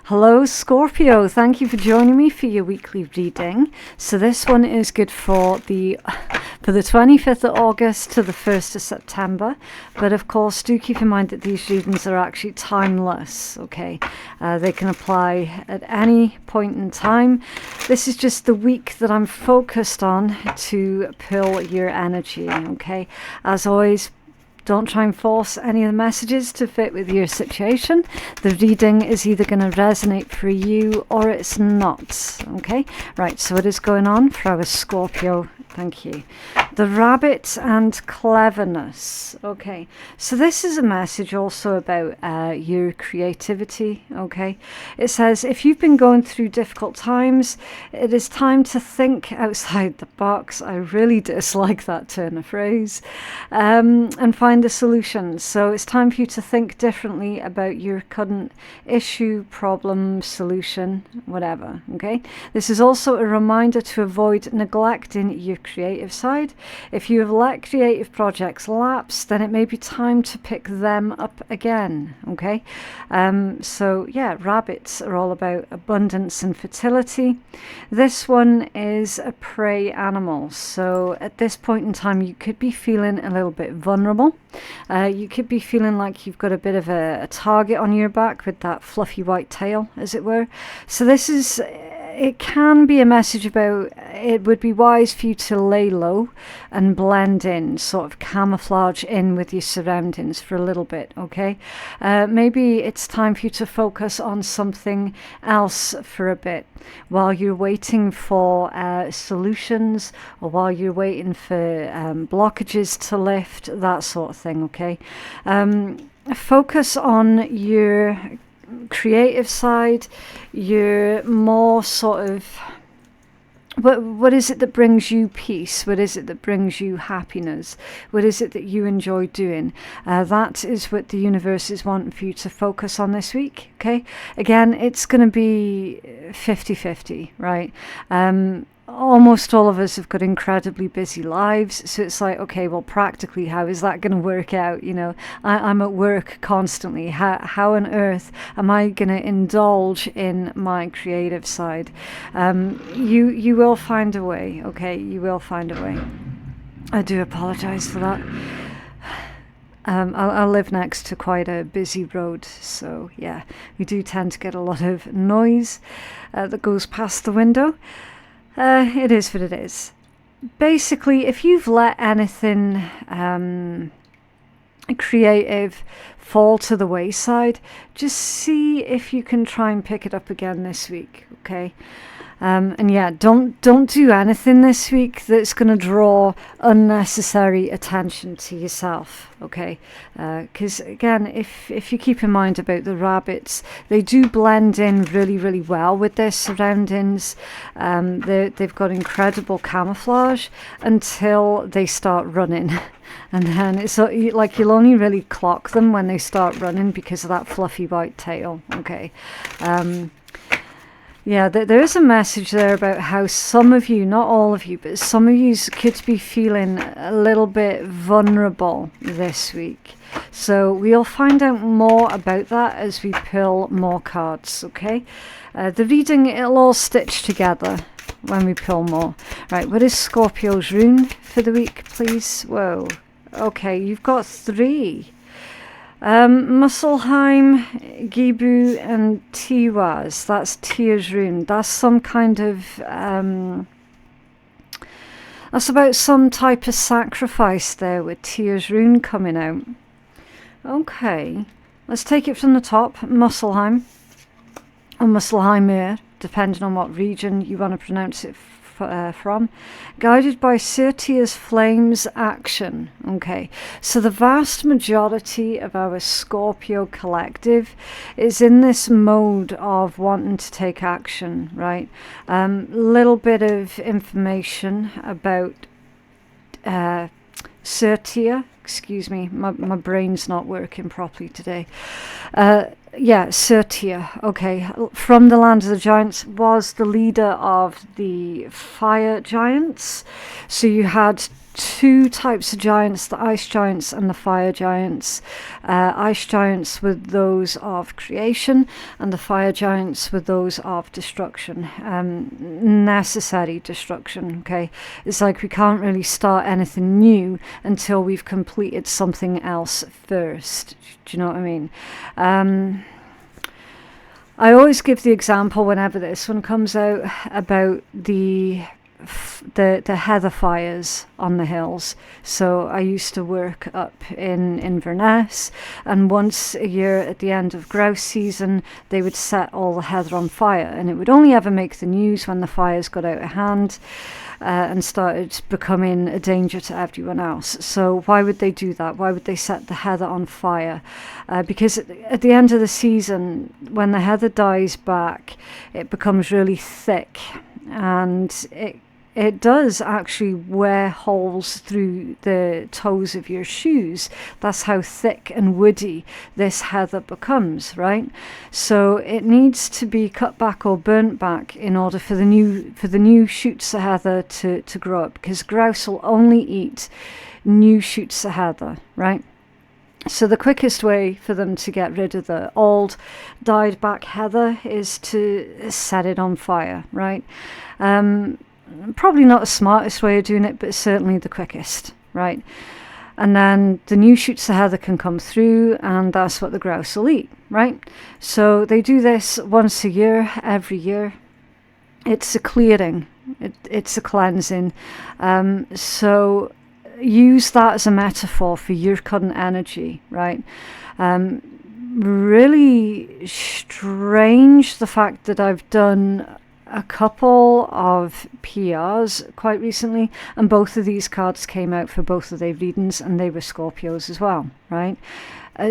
Hello Scorpio, thank you for joining me for your weekly reading. So this one is good for the 25th of August to the 1st of September. But of course, do keep in mind that these readings are actually timeless, okay? They can apply at any point in time. This is just the week that I'm focused on to pull your energy, okay? As always, don't try and force any of the messages to fit with your situation. The reading is either going to resonate for you or it's not. Okay? Right, so what is going on for our Scorpio? Thank you. The rabbit and cleverness. Okay, so this is a message also about your creativity. Okay, it says if you've been going through difficult times, it is time to think outside the box. I really dislike that turn of phrase, and find a solution. So it's time for you to think differently about your current issue, problem, solution, whatever. Okay, this is also a reminder to avoid neglecting your creative side. If you have let creative projects lapse, then it may be time to pick them up again. Okay, so yeah, rabbits are all about abundance and fertility. This one is a prey animal, so at this point in time you could be feeling a little bit vulnerable. You could be feeling like you've got a bit of a target on your back with that fluffy white tail, as it were. So this is, it can be a message about it would be wise for you to lay low and blend in, sort of camouflage in with your surroundings for a little bit, okay? Maybe it's time for you to focus on something else for a bit while you're waiting for solutions, or while you're waiting for blockages to lift, that sort of thing, okay? Focus on your creative side, you're more sort of, what is it that brings you peace? What is it that brings you happiness? What is it that you enjoy doing? That is what the universe is wanting for you to focus on this week, okay? Again, it's going to be 50-50, right? Almost all of us have got incredibly busy lives, so it's like, okay, well, practically, how is that going to work out? You know, I'm at work constantly. How on earth am I going to indulge in my creative side? You will find a way, okay? You will find a way. I do apologize for that. I live next to quite a busy road, so yeah, we do tend to get a lot of noise that goes past the window. It is what it is. Basically, if you've let anything creative fall to the wayside, just see if you can try and pick it up again this week, okay? And yeah, don't do anything this week that's going to draw unnecessary attention to yourself, okay? Because again, if you keep in mind about the rabbits, they do blend in really, really well with their surroundings. They've got incredible camouflage until they start running. And then it's like you'll only really clock them when they start running because of that fluffy white tail, okay? Yeah, there is a message there about how some of you, not all of you, but some of you could be feeling a little bit vulnerable this week. So we'll find out more about that as we pull more cards, okay? The reading, it'll all stitch together when we pull more. Right, what is Scorpio's rune for the week, please? Whoa. Okay, you've got 3. Musselheim, Gibu and Tiwaz. That's Tyr's rune. That's some kind of that's about some type of sacrifice there with Tyr's rune coming out. Okay, let's take it from the top. Musselheim or Musselheimer, depending on what region you want to pronounce it from. Guided by Sirtia's flames action. Okay, so the vast majority of our Scorpio collective is in this mode of wanting to take action, right? Little bit of information about Sirtia. Excuse me, my brain's not working properly today. Yeah, Sirtia, okay, from the land of the giants, was the leader of the fire giants. So you had two types of giants, the ice giants and the fire giants. Ice giants were those of creation, and the fire giants were those of destruction, necessary destruction. Okay, it's like we can't really start anything new until we've completed something else first. Do you know what I mean? I always give the example whenever this one comes out about the heather fires on the hills. So I used to work up in Inverness, and once a year at the end of grouse season they would set all the heather on fire, and it would only ever make the news when the fires got out of hand and started becoming a danger to everyone else. So why would they do that? Why would they set the heather on fire? Because at the end of the season, when the heather dies back, it becomes really thick, and it does actually wear holes through the toes of your shoes. That's how thick and woody this heather becomes, right? So it needs to be cut back or burnt back in order for the new shoots of heather to grow up, because grouse will only eat new shoots of heather, right? So the quickest way for them to get rid of the old died back heather is to set it on fire, right? Probably not the smartest way of doing it, but certainly the quickest, right? And then the new shoots of heather can come through, and that's what the grouse will eat, right? So they do this once a year, every year. It's a clearing, it's a cleansing. So use that as a metaphor for your current energy, right? Really strange the fact that I've done a couple of PRs quite recently, and both of these cards came out for both of their readings, and they were Scorpios as well, right?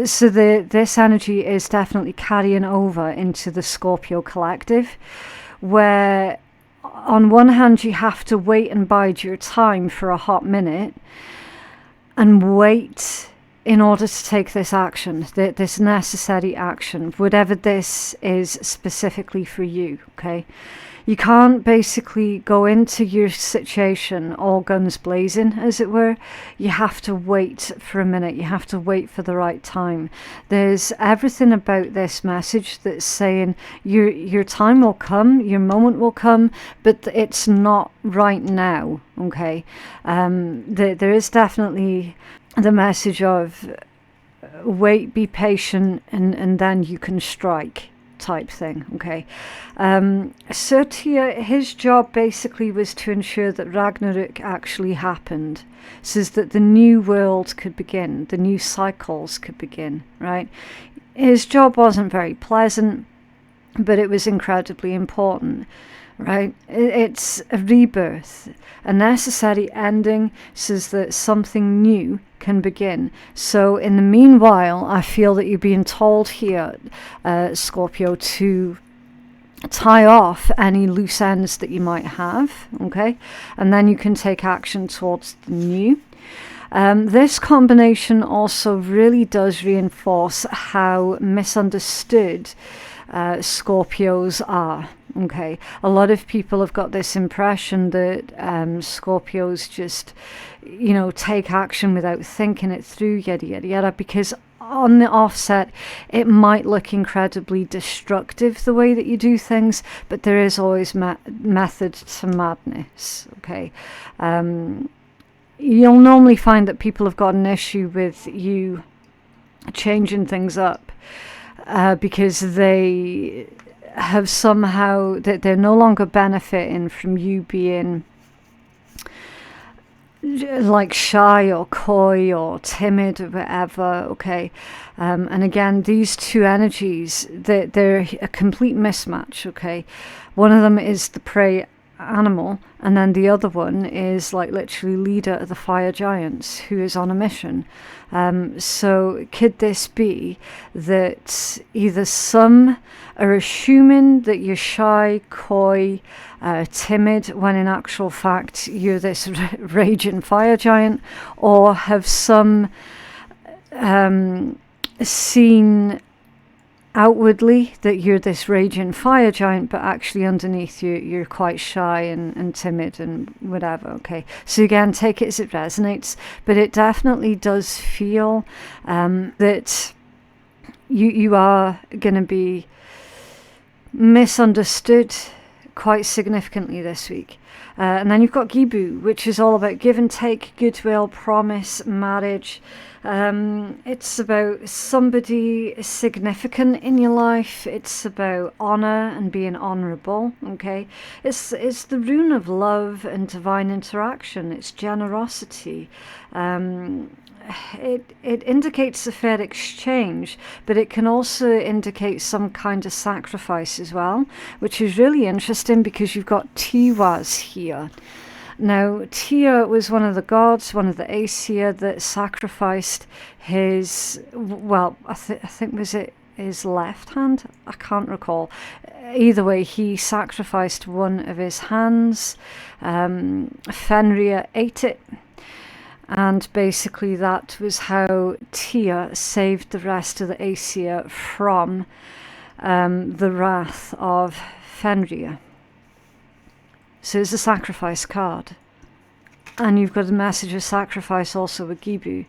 So this energy is definitely carrying over into the Scorpio collective, where on one hand you have to wait and bide your time for a hot minute and wait in order to take this action, this necessary action, whatever this is specifically for you, okay? You can't basically go into your situation all guns blazing, as it were. You have to wait for a minute. You have to wait for the right time. There's everything about this message that's saying your time will come, your moment will come, but it's not right now, okay? There is definitely the message of wait, be patient, and then you can strike type thing, okay? Surtia, his job basically was to ensure that Ragnarok actually happened, so that the new world could begin, the new cycles could begin, right? His job wasn't very pleasant, but it was incredibly important, right? It's a rebirth, a necessary ending, so that something new can begin. So in the meanwhile, I feel that you're being told here, Scorpio, to tie off any loose ends that you might have, okay? And then you can take action towards the new. This combination also really does reinforce how misunderstood Scorpios are. Okay, a lot of people have got this impression that Scorpios just, take action without thinking it through, yada, yada, yada, because on the offset, it might look incredibly destructive the way that you do things, but there is always method to madness, okay? You'll normally find that people have got an issue with you changing things up because they have somehow, that they're no longer benefiting from you being like shy or coy or timid or whatever, okay? And again, these two energies, they're a complete mismatch, okay? One of them is the prey animal, and then the other one is like literally leader of the fire giants who is on a mission. So could this be that either some are assuming that you're shy, coy, timid, when in actual fact you're this raging fire giant, or have some seen outwardly that you're this raging fire giant, but actually underneath you're quite shy and timid and whatever. Okay, so again, take it as it resonates, but it definitely does feel that you are going to be misunderstood quite significantly this week. And then you've got Gibu, which is all about give and take, goodwill, promise, marriage. It's about somebody significant in your life. It's about honor and being honorable. Okay, it's the rune of love and divine interaction. It's generosity. It indicates a fair exchange, but it can also indicate some kind of sacrifice as well, which is really interesting because you've got Tiwaz here. Now, Tia was one of the gods, one of the Aesir that sacrificed his, well, I think was it his left hand? I can't recall. Either way, he sacrificed one of his hands. Fenrir ate it. And basically that was how Tia saved the rest of the Aesir from the wrath of Fenrir. So it's a sacrifice card. And you've got the message of sacrifice also with Gibu.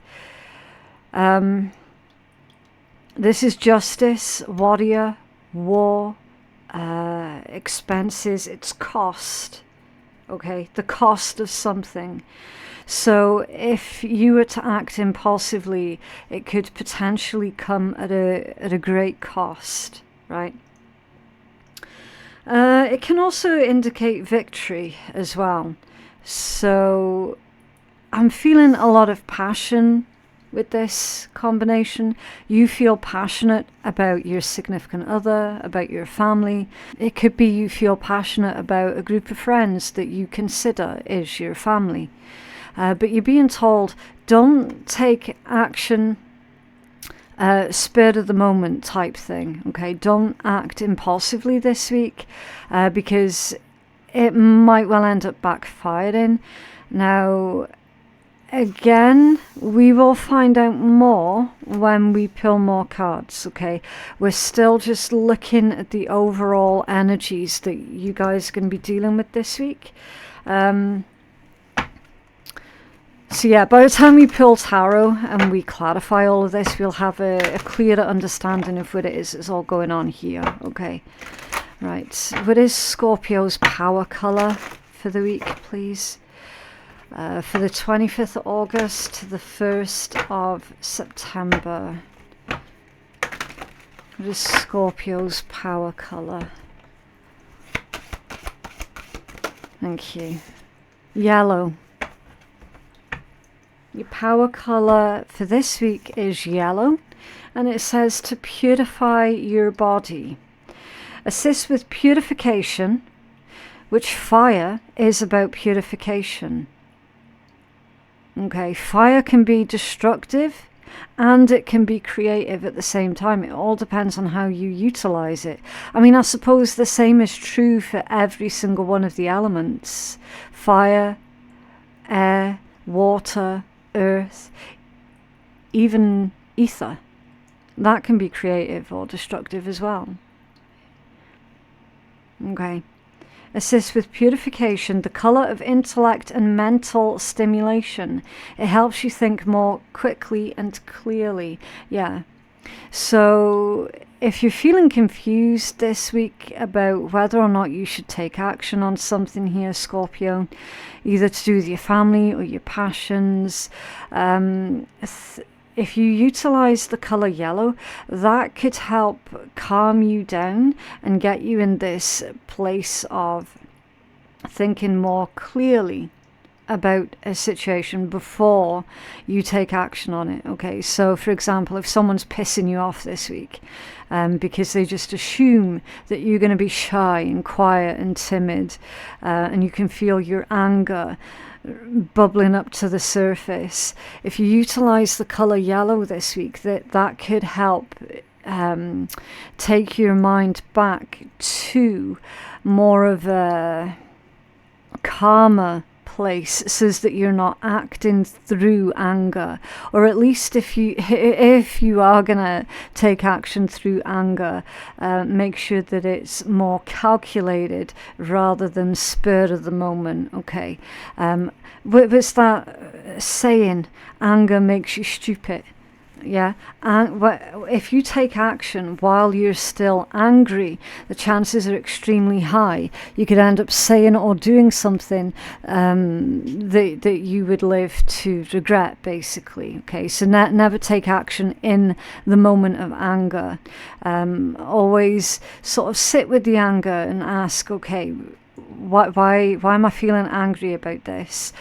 This is justice, warrior, war, expenses, it's cost. Okay, the cost of something. So if you were to act impulsively, it could potentially come at a great cost, right? It can also indicate victory as well. So I'm feeling a lot of passion with this combination. You feel passionate about your significant other, about your family. It could be you feel passionate about a group of friends that you consider is your family. But you're being told, don't take action, spur of the moment type thing, okay? Don't act impulsively this week, because it might well end up backfiring. Now, again, we will find out more when we pull more cards, okay? We're still just looking at the overall energies that you guys are going to be dealing with this week. So yeah, by the time we pull tarot and we clarify all of this, we'll have a clearer understanding of what it is that's all going on here, okay? Right, what is Scorpio's power colour for the week, please? For the 25th of August to the 1st of September. What is Scorpio's power colour? Thank you. Yellow. Your power colour for this week is yellow, and it says to purify your body. Assist with purification, which fire is about purification. Okay, fire can be destructive and it can be creative at the same time. It all depends on how you utilize it. I mean, I suppose the same is true for every single one of the elements. Fire, air, water, earth, even ether. That can be creative or destructive as well. Okay. Assist with purification, the colour of intellect and mental stimulation. It helps you think more quickly and clearly. Yeah. So if you're feeling confused this week about whether or not you should take action on something here, Scorpio, either to do with your family or your passions, if you utilize the color yellow, that could help calm you down and get you in this place of thinking more clearly about a situation before you take action on it. Okay, so for example, if someone's pissing you off this week because they just assume that you're going to be shy and quiet and timid, and you can feel your anger bubbling up to the surface, if you utilize the color yellow this week, that could help take your mind back to more of a calmer place so that you're not acting through anger. Or at least if you are going to take action through anger, make sure that it's more calculated rather than spur of the moment, okay? But it's that saying, anger makes you stupid. Yeah, and if you take action while you're still angry, the chances are extremely high you could end up saying or doing something that you would live to regret, basically. Okay, so never take action in the moment of anger. Always sort of sit with the anger and ask, okay, why am I feeling angry about this?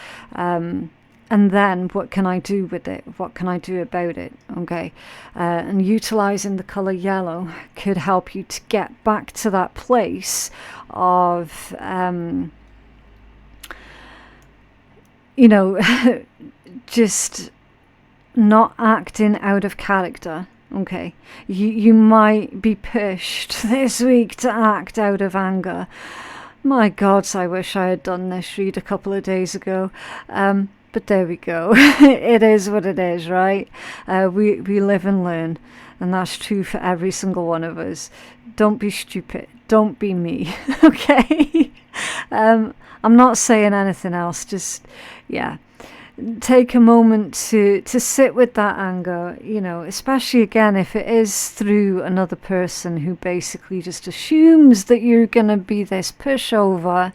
And then what can I do with it? What can I do about it? Okay. And utilizing the color yellow could help you to get back to that place of, just not acting out of character. Okay. You might be pushed this week to act out of anger. My God, I wish I had done this read a couple of days ago. But there we go. It is what it is, right? We live and learn, and that's true for every single one of us. Don't be stupid. Don't be me. Okay? I'm not saying anything else. Just, yeah. Take a moment to sit with that anger, especially again if it is through another person who basically just assumes that you're going to be this pushover.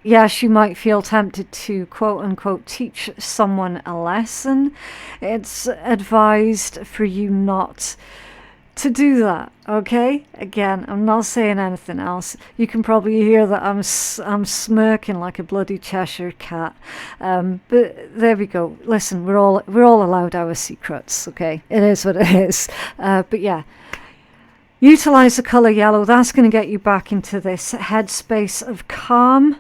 Yes, you might feel tempted to quote unquote teach someone a lesson. It's advised for you not to do that, okay? Again, I'm not saying anything else. You can probably hear that I'm smirking like a bloody Cheshire cat. But there we go. Listen, we're all allowed our secrets, okay? It is what it is. But yeah, utilize the color yellow. That's going to get you back into this headspace of calm,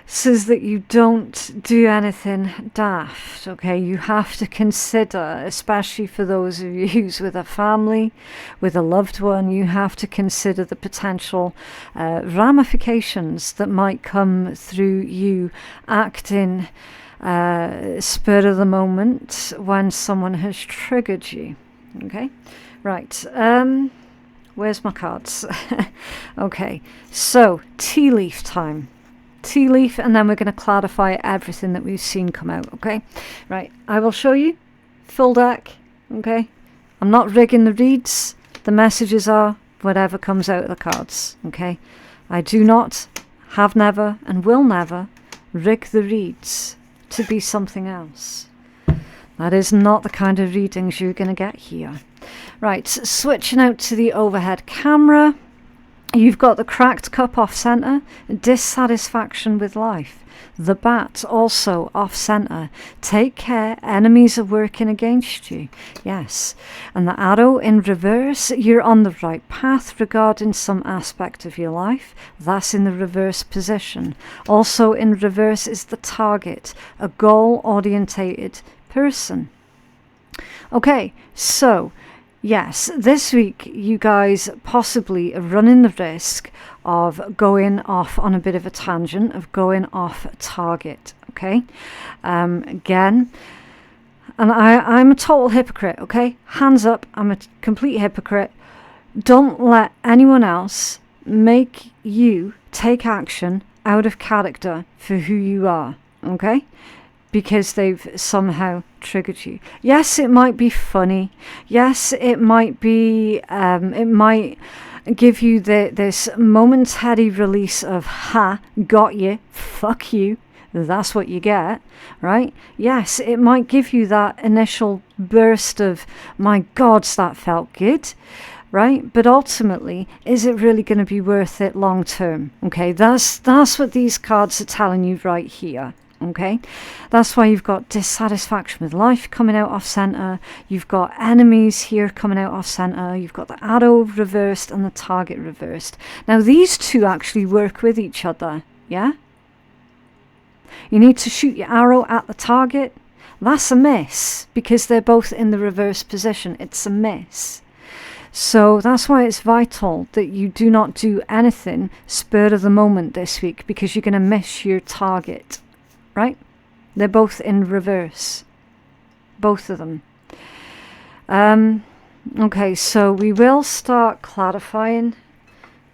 so that you don't do anything daft, okay? You have to consider, especially for those of you who's with a family, with a loved one, you have to consider the potential ramifications that might come through you acting spur of the moment when someone has triggered you, okay? Right, where's my cards? Okay, so tea leaf time. Tea leaf, and then we're going to clarify everything that we've seen come out, okay? Right, I will show you full deck, okay? I'm not rigging the reads. The messages are whatever comes out of the cards, okay? I do not, have never, and will never rig the reads to be something else. That is not the kind of readings you're going to get here. Right, switching out to the overhead camera. You've got the cracked cup off center, dissatisfaction with life. The bat also off center. Take care, enemies are working against you. Yes. And the arrow in reverse, you're on the right path regarding some aspect of your life. That's in the reverse position. Also in reverse is the target, a goal-orientated person. Okay, so yes, this week you guys possibly are running the risk of going off on a bit of a tangent, of going off target, okay? Again, and I'm a total hypocrite, okay? Hands up, I'm a complete hypocrite. Don't let anyone else make you take action out of character for who you are, okay? Because they've somehow triggered you. Yes, it might be funny. Yes, it might be, it might give you this momentary release of, ha, got you, fuck you, that's what you get, right? Yes, it might give you that initial burst of, my God, that felt good, right? But ultimately, is it really going to be worth it long term? Okay, that's what these cards are telling you right here. Okay, that's why you've got dissatisfaction with life coming out off center. You've got enemies here coming out off center. You've got the arrow reversed and the target reversed. Now these two actually work with each other. Yeah, you need to shoot your arrow at the target. That's a miss because they're both in the reverse position. It's a miss. So that's why it's vital that you do not do anything spur of the moment this week, because you're going to miss your target. right? They're both in reverse. Both of them. Okay, so we will start clarifying,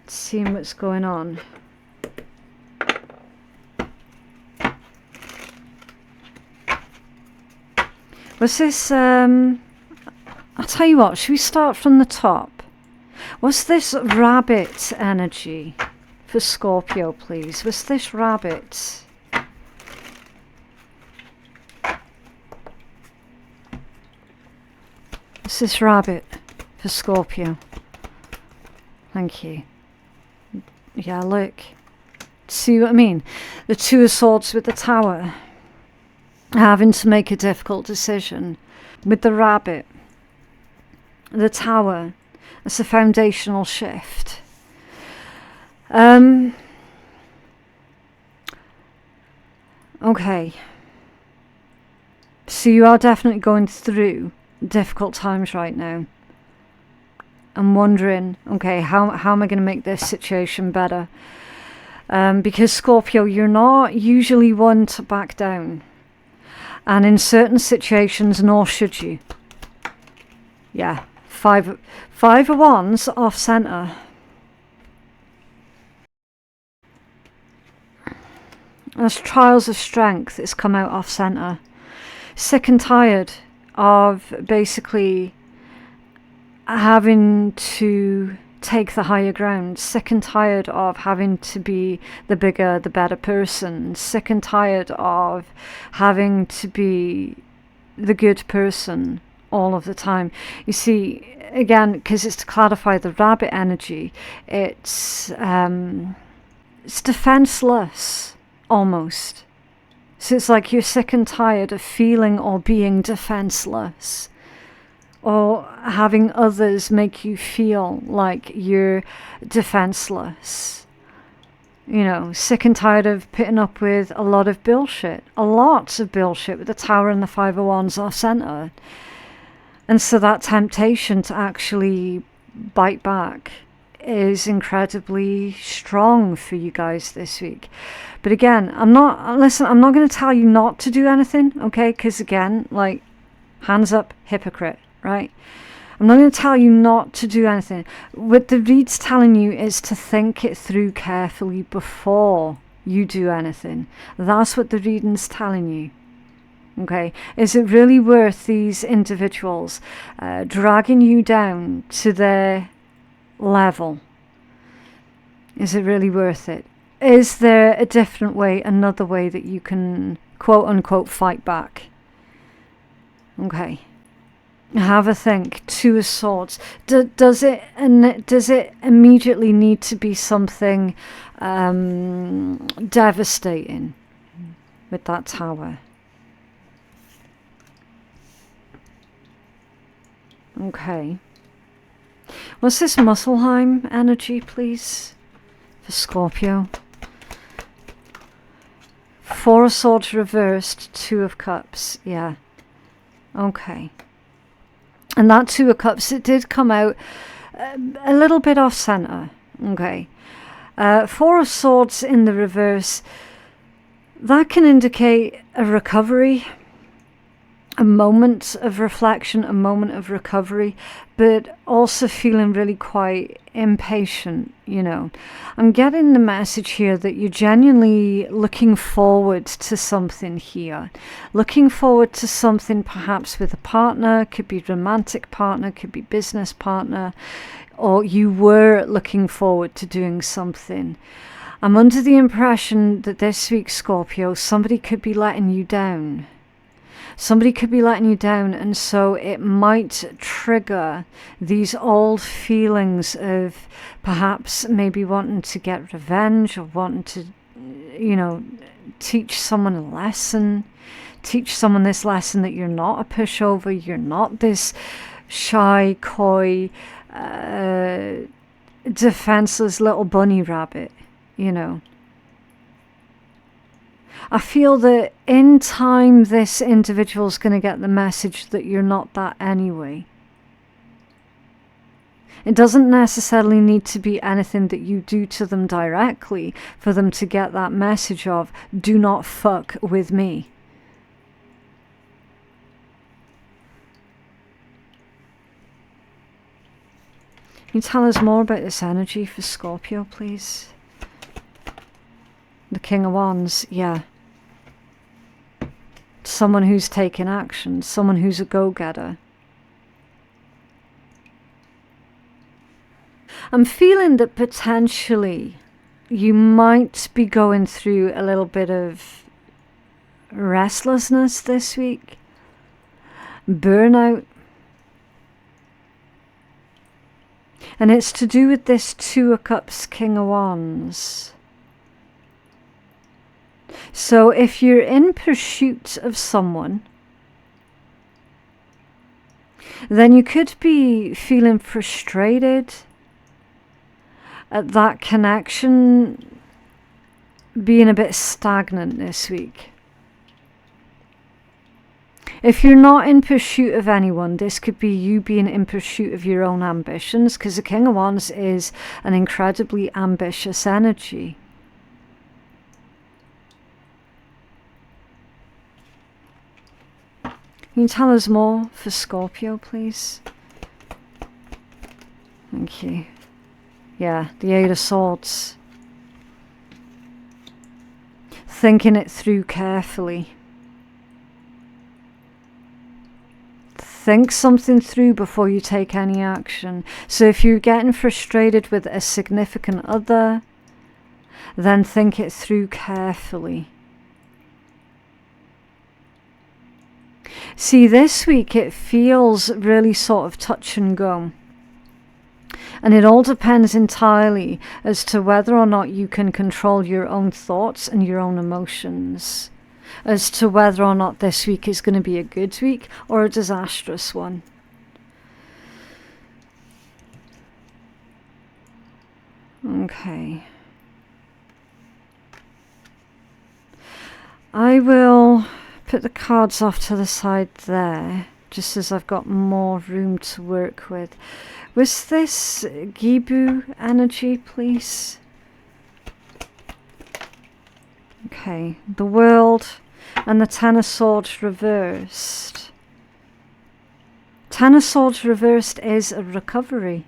seeing what's going on. Was this, I'll tell you what, should we start from the top? Was this rabbit energy for Scorpio, please? Was this rabbit? Was this rabbit for Scorpio? Thank you. Yeah, look. See what I mean? The Two of Swords with the Tower. Having to make a difficult decision. With the rabbit. The Tower. It's a foundational shift. Okay. So you are definitely going through difficult times right now. I'm wondering, okay, how am I going to make this situation better? Because Scorpio, you're not usually one to back down. And in certain situations, nor should you. Yeah, five of Wands off center. As trials of strength, it's come out off center. Sick and tired of basically having to take the higher ground. Sick and tired of having to be the bigger, the better person. Sick and tired of having to be the good person all of the time. You see, again, because it's to clarify the rabbit energy, it's defenseless almost. So it's like you're sick and tired of feeling or being defenseless, or having others make you feel like you're defenseless. You know, sick and tired of putting up with a lot of bullshit. A lot of bullshit with the Tower and the Five of Wands off center. And so that temptation to actually bite back is incredibly strong for you guys this week. But again, I'm not going to tell you not to do anything, okay? Because again, like, hands up, hypocrite, right? I'm not going to tell you not to do anything. What the read's telling you is to think it through carefully before you do anything. That's what the reading's telling you. Okay, is it really worth these individuals dragging you down to their level? Is it really worth it? Is there a different way, another way that you can quote unquote fight back? Okay, have a think. Two of Swords. Does it immediately need to be something devastating with that Tower? Okay. What's this Musselheim energy, please, for Scorpio? Four of Swords reversed, Two of Cups. Yeah. Okay. And that Two of Cups, it did come out a little bit off center. Okay. Four of Swords in the reverse. That can indicate a recovery, a moment of reflection, a moment of recovery, but also feeling really quite impatient, you know. I'm getting the message here that you're genuinely looking forward to something here. Looking forward to something perhaps with a partner, could be romantic partner, could be business partner, or you were looking forward to doing something. I'm under the impression that this week, Scorpio, somebody could be letting you down. Somebody could be letting you down, and so it might trigger these old feelings of perhaps maybe wanting to get revenge, or wanting to, you know, teach someone a lesson, teach someone this lesson that you're not a pushover, you're not this shy, coy, defenseless little bunny rabbit, you know. I feel that in time this individual's going to get the message that you're not that anyway. It doesn't necessarily need to be anything that you do to them directly for them to get that message of, do not fuck with me. Can you tell us more about this energy for Scorpio, please? The King of Wands, yeah. Someone who's taking action, someone who's a go-getter. I'm feeling that potentially you might be going through a little bit of restlessness this week, burnout. And it's to do with this Two of Cups, King of Wands. So if you're in pursuit of someone, then you could be feeling frustrated at that connection being a bit stagnant this week. If you're not in pursuit of anyone, this could be you being in pursuit of your own ambitions, because the King of Wands is an incredibly ambitious energy. Can you tell us more for Scorpio, please? Thank you. Yeah, the Eight of Swords. Thinking it through carefully. Think something through before you take any action. So if you're getting frustrated with a significant other, then think it through carefully. See, this week it feels really sort of touch and go. And it all depends entirely as to whether or not you can control your own thoughts and your own emotions, as to whether or not this week is going to be a good week or a disastrous one. Okay. I will put the cards off to the side there, just as I've got more room to work with. Was this Gibu energy, please? Okay, the World and the Ten of Swords reversed. Ten of Swords reversed is a recovery.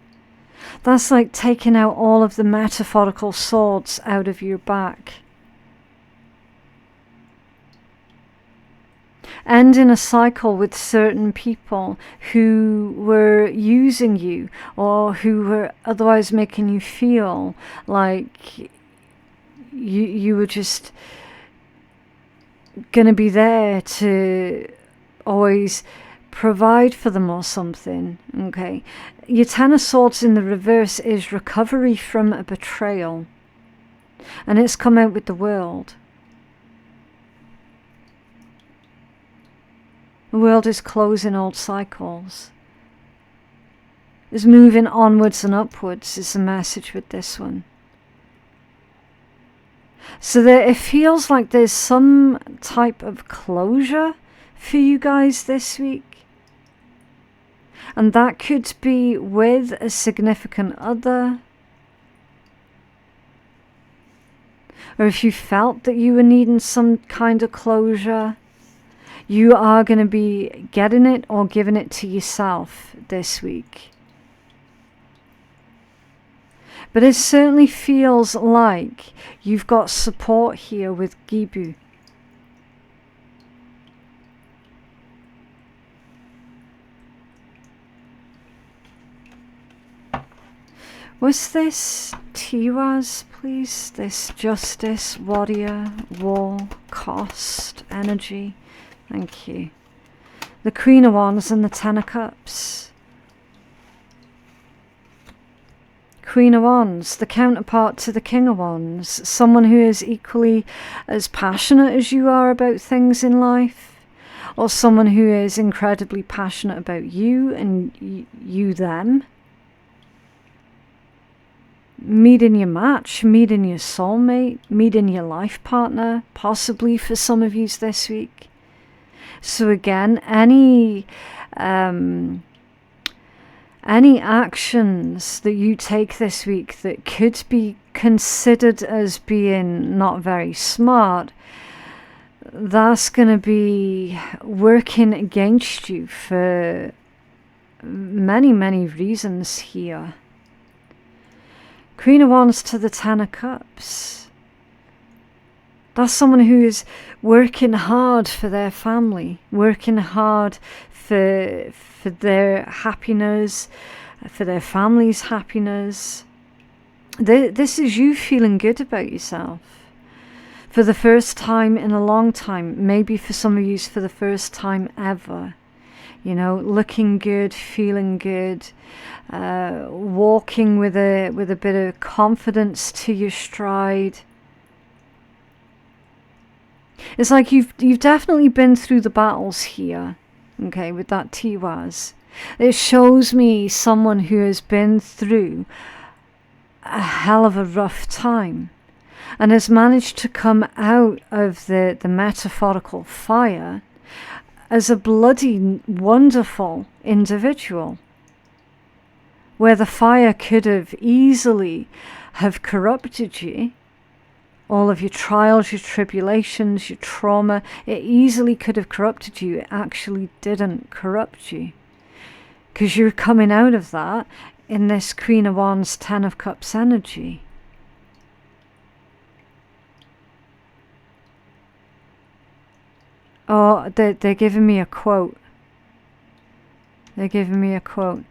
That's like taking out all of the metaphorical swords out of your back. Ending a cycle with certain people who were using you or who were otherwise making you feel like you were just going to be there to always provide for them or something. Okay, your Ten of Swords in the reverse is recovery from a betrayal, and it's come out with the World. The World is closing old cycles. Is moving onwards and upwards is the message with this one. So that it feels like there's some type of closure for you guys this week. And that could be with a significant other. Or if you felt that you were needing some kind of closure, you are going to be getting it or giving it to yourself this week. But it certainly feels like you've got support here with Gibu. Was this Tiwaz, please? This Justice, Warrior, War, Cost, Energy. Thank you. The Queen of Wands and the Ten of Cups. Queen of Wands, the counterpart to the King of Wands. Someone who is equally as passionate as you are about things in life. Or someone who is incredibly passionate about you and you them. Meeting your match, meeting your soulmate, meeting your life partner, possibly for some of you this week. So again, any any actions that you take this week that could be considered as being not very smart, that's going to be working against you for many, many reasons here. Queen of Wands to the Ten of Cups. That's someone who is working hard for their family, working hard for their happiness, for their family's happiness. This is you feeling good about yourself. For the first time in a long time, maybe for some of you for the first time ever. You know, looking good, feeling good, walking with a bit of confidence to your stride. It's like you've definitely been through the battles here, okay, with that Tiwaz. It shows me someone who has been through a hell of a rough time and has managed to come out of the metaphorical fire as a bloody wonderful individual, where the fire could have easily have corrupted you. All of your trials, your tribulations, your trauma, it easily could have corrupted you. It actually didn't corrupt you, because you're coming out of that in this Queen of Wands, Ten of Cups energy. Oh, they're giving me a quote. They're giving me a quote.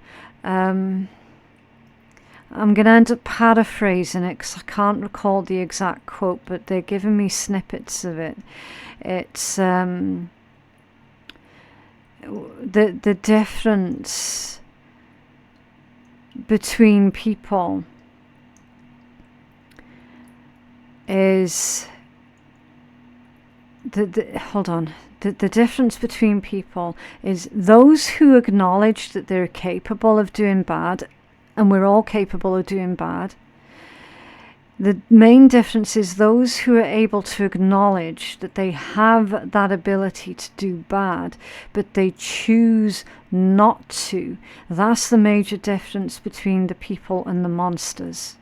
I'm going to end up paraphrasing it because I can't recall the exact quote, but they're giving me snippets of it. It's the difference between people is hold on. The difference between people is those who acknowledge that they're capable of doing bad, and we're all capable of doing bad. The main difference is those who are able to acknowledge that they have that ability to do bad, but they choose not to. That's the major difference between the people and the monsters.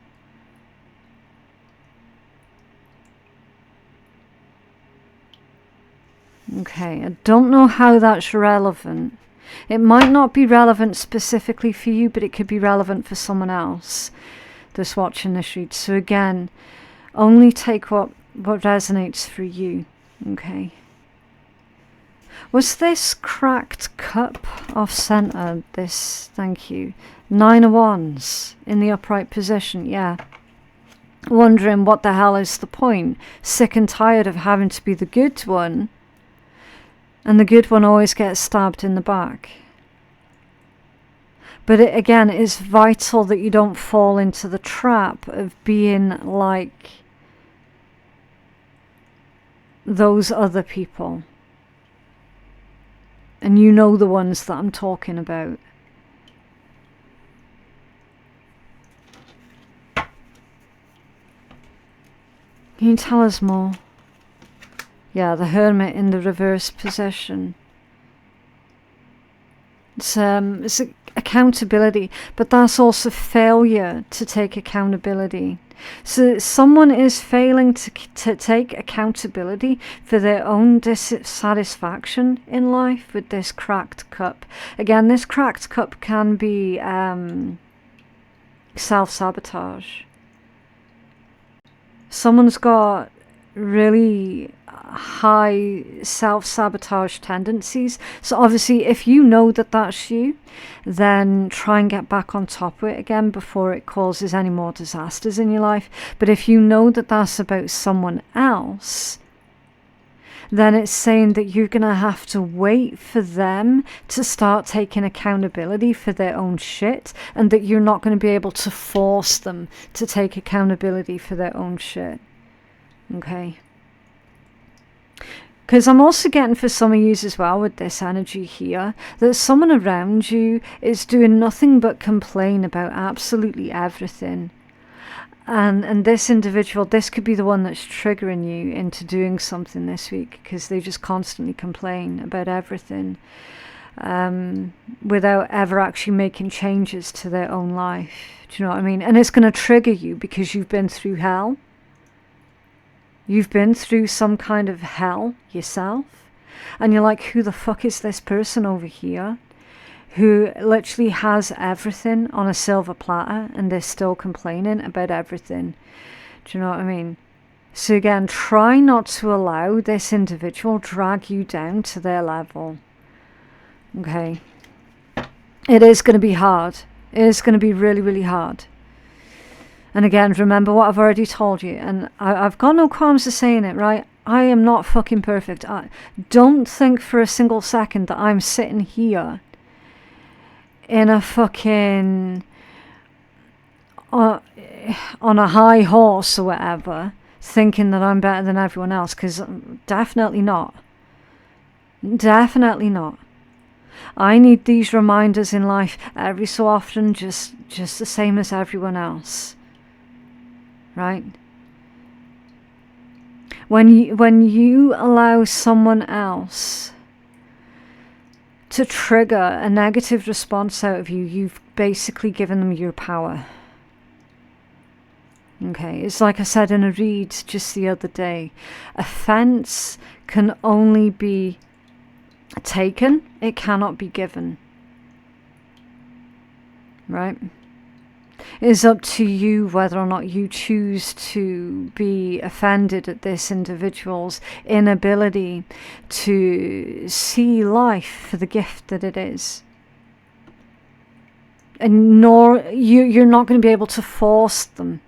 Okay, I don't know how that's relevant. It might not be relevant specifically for you, but it could be relevant for someone else that's watching this read. So again, only take what resonates for you. Okay. Was this cracked cup off center? This, thank you. 9 of Wands in the upright position, yeah. Wondering what the hell is the point? Sick and tired of having to be the good one. And the good one always gets stabbed in the back. But again, it's vital that you don't fall into the trap of being like those other people. And you know the ones that I'm talking about. Can you tell us more? Yeah, the Hermit in the reverse position. It's accountability, but that's also failure to take accountability. So someone is failing to take accountability for their own dissatisfaction in life with this cracked cup. Again, this cracked cup can be self-sabotage. Someone's got really high self-sabotage tendencies. So obviously if you know that that's you, then try and get back on top of it again before it causes any more disasters in your life. But if you know that that's about someone else, then it's saying that you're going to have to wait for them to start taking accountability for their own shit, and that you're not going to be able to force them to take accountability for their own shit. Okay. Because I'm also getting for some of you as well with this energy here, that someone around you is doing nothing but complain about absolutely everything. And this individual, this could be the one that's triggering you into doing something this week, because they just constantly complain about everything. without ever actually making changes to their own life. Do you know what I mean? And it's going to trigger you because you've been through hell. You've been through some kind of hell yourself. And you're like, who the fuck is this person over here who literally has everything on a silver platter and they're still complaining about everything? Do you know what I mean? So again, try not to allow this individual drag you down to their level. Okay? It is going to be hard. It is going to be really, really hard. And again, remember what I've already told you. And I've got no qualms of saying it, right? I am not fucking perfect. Don't think for a single second that I'm sitting here in a fucking... on a high horse or whatever, thinking that I'm better than everyone else, because definitely not. Definitely not. I need these reminders in life every so often, just the same as everyone else. Right? When you allow someone else to trigger a negative response out of you, you've basically given them your power. Okay, it's like I said in a read just the other day. Offense can only be taken, it cannot be given. Right? It is up to you whether or not you choose to be offended at this individual's inability to see life for the gift that it is. And you're not going to be able to force them.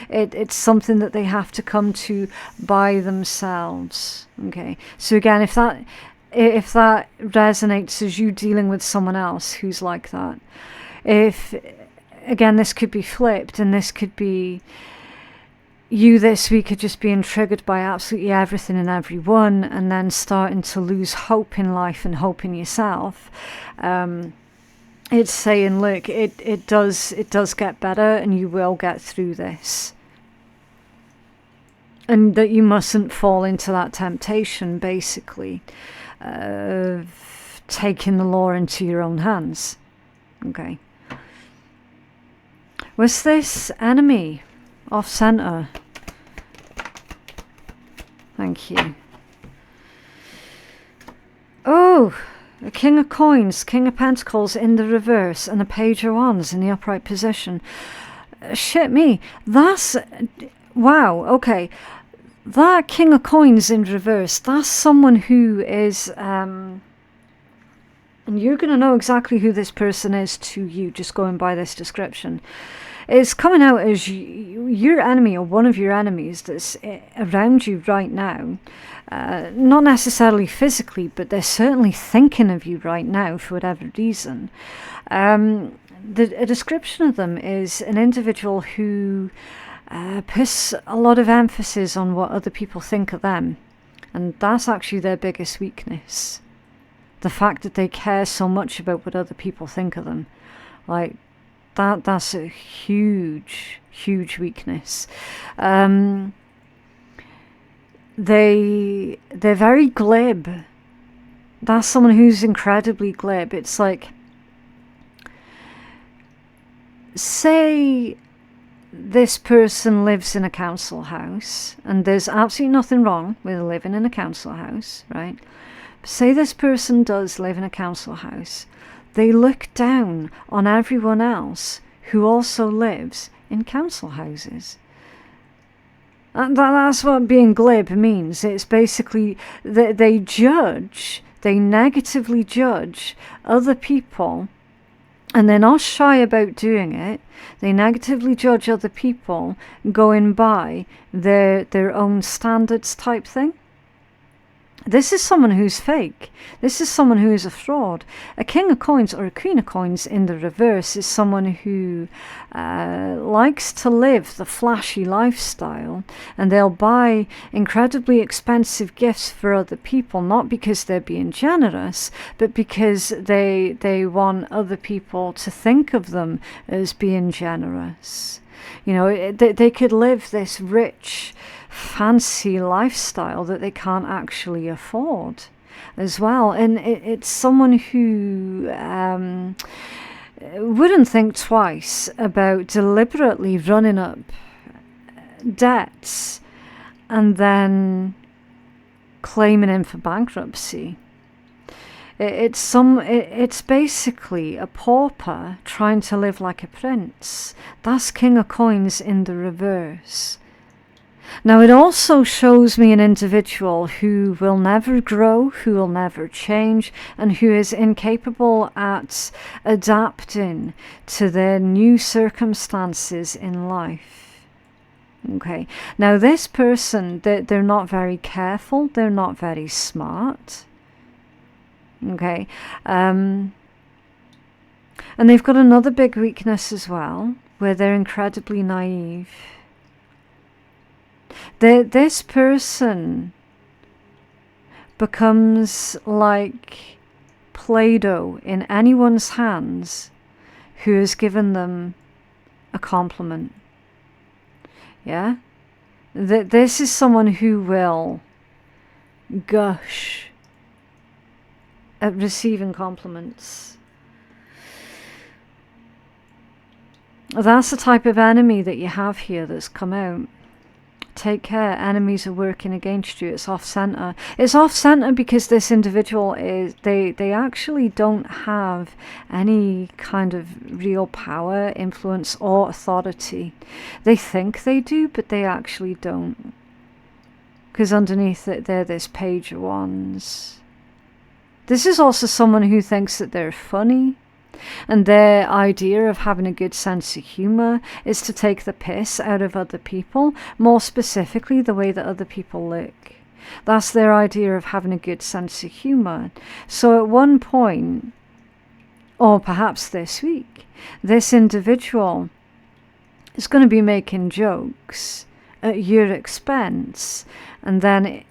It's something that they have to come to by themselves. Okay, so again, if that resonates as you dealing with someone else who's like that, again, this could be flipped, and this could be you this week are just being triggered by absolutely everything and everyone, and then starting to lose hope in life and hope in yourself. It's saying, look, it does get better, and you will get through this. And that you mustn't fall into that temptation, basically, of taking the law into your own hands. Okay. Was this enemy off center? Thank you. Oh, a King of Coins, King of Pentacles in the reverse, and a Page of Wands in the upright position. Shit me. That's... Wow, okay. That King of Coins in reverse, that's someone who is... and you're going to know exactly who this person is to you, just going by this description. It's coming out as your enemy, or one of your enemies that's around you right now. Not necessarily physically, but they're certainly thinking of you right now for whatever reason. A description of them is an individual who puts a lot of emphasis on what other people think of them. And that's actually their biggest weakness. The fact that they care so much about what other people think of them. Like, that's a huge, huge weakness. They're very glib. That's someone who's incredibly glib. It's like, say this person lives in a council house, and there's absolutely nothing wrong with living in a council house, right? Say this person does live in a council house. They look down on everyone else who also lives in council houses. And that's what being glib means. It's basically that they negatively judge other people, and they're not shy about doing it. They negatively judge other people going by their own standards type thing. This is someone who's fake. This is someone who is a fraud. A King of Coins or a Queen of Coins in the reverse is someone who likes to live the flashy lifestyle, and they'll buy incredibly expensive gifts for other people, not because they're being generous, but because they want other people to think of them as being generous. You know, they could live this rich, fancy lifestyle that they can't actually afford. as well. And it's someone who wouldn't think twice about deliberately running up debts and then claiming him for bankruptcy. It's basically a pauper trying to live like a prince. That's King of Coins in the reverse. Now, it also shows me an individual who will never grow, who will never change, and who is incapable at adapting to their new circumstances in life. Okay, now this person, they're not very careful, they're not very smart. Okay, and they've got another big weakness as well, where they're incredibly naive. This person becomes like Play-Doh in anyone's hands who has given them a compliment. Yeah? This is someone who will gush at receiving compliments. That's the type of enemy that you have here that's come out. Take care, enemies are working against you. It's off-center. It's off-center because this individual is, they actually don't have any kind of real power, influence, or authority. They think they do, but they actually don't. Because underneath it, they're this Page of Wands. This is also someone who thinks that they're funny. And their idea of having a good sense of humour is to take the piss out of other people, more specifically the way that other people look. That's their idea of having a good sense of humour. So at one point, or perhaps this week, this individual is going to be making jokes at your expense, and then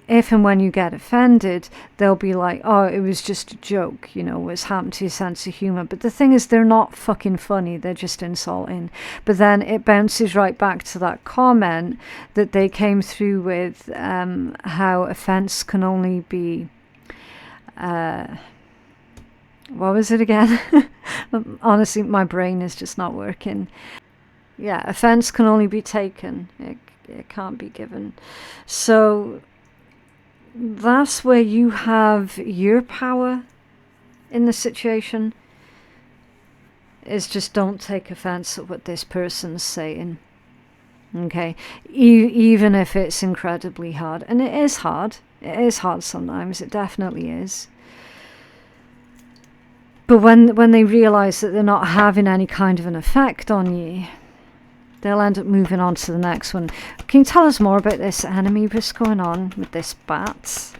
if and when you get offended, they'll be like, oh, it was just a joke, you know, what's happened to your sense of humour. But the thing is, they're not fucking funny, they're just insulting. But then it bounces right back to that comment that they came through with, how offence can only be, what was it again? Honestly, my brain is just not working. Yeah, offence can only be taken, it can't be given. So that's where you have your power in the situation, is just don't take offense at what this person's saying. Okay, even if it's incredibly hard. And it is hard. It is hard sometimes. It definitely is. But when they realize that they're not having any kind of an effect on you, they'll end up moving on to the next one. Can you tell us more about this enemy? What's going on with this bat?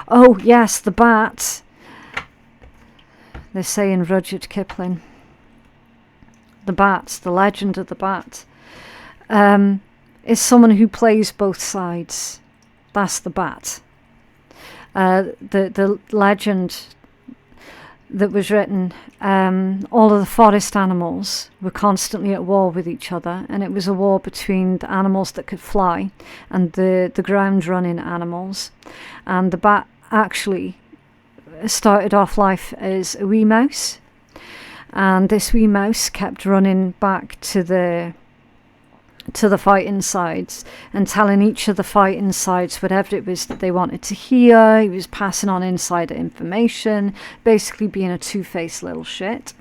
Oh, yes, the bat. They're saying Rudyard Kipling. The bat, the legend of the bat, is someone who plays both sides. That's the bat. The legend that was written, all of the forest animals were constantly at war with each other, and it was a war between the animals that could fly and the ground running animals. And the bat actually started off life as a wee mouse, and this wee mouse kept running back to the fighting sides and telling each of the fighting sides whatever it was that they wanted to hear. He was passing on insider information, basically being a two-faced little shit.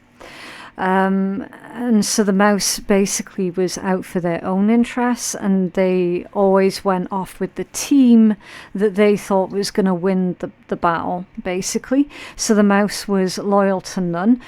And so the mouse basically was out for their own interests, and they always went off with the team that they thought was going to win the battle, basically. So the mouse was loyal to none.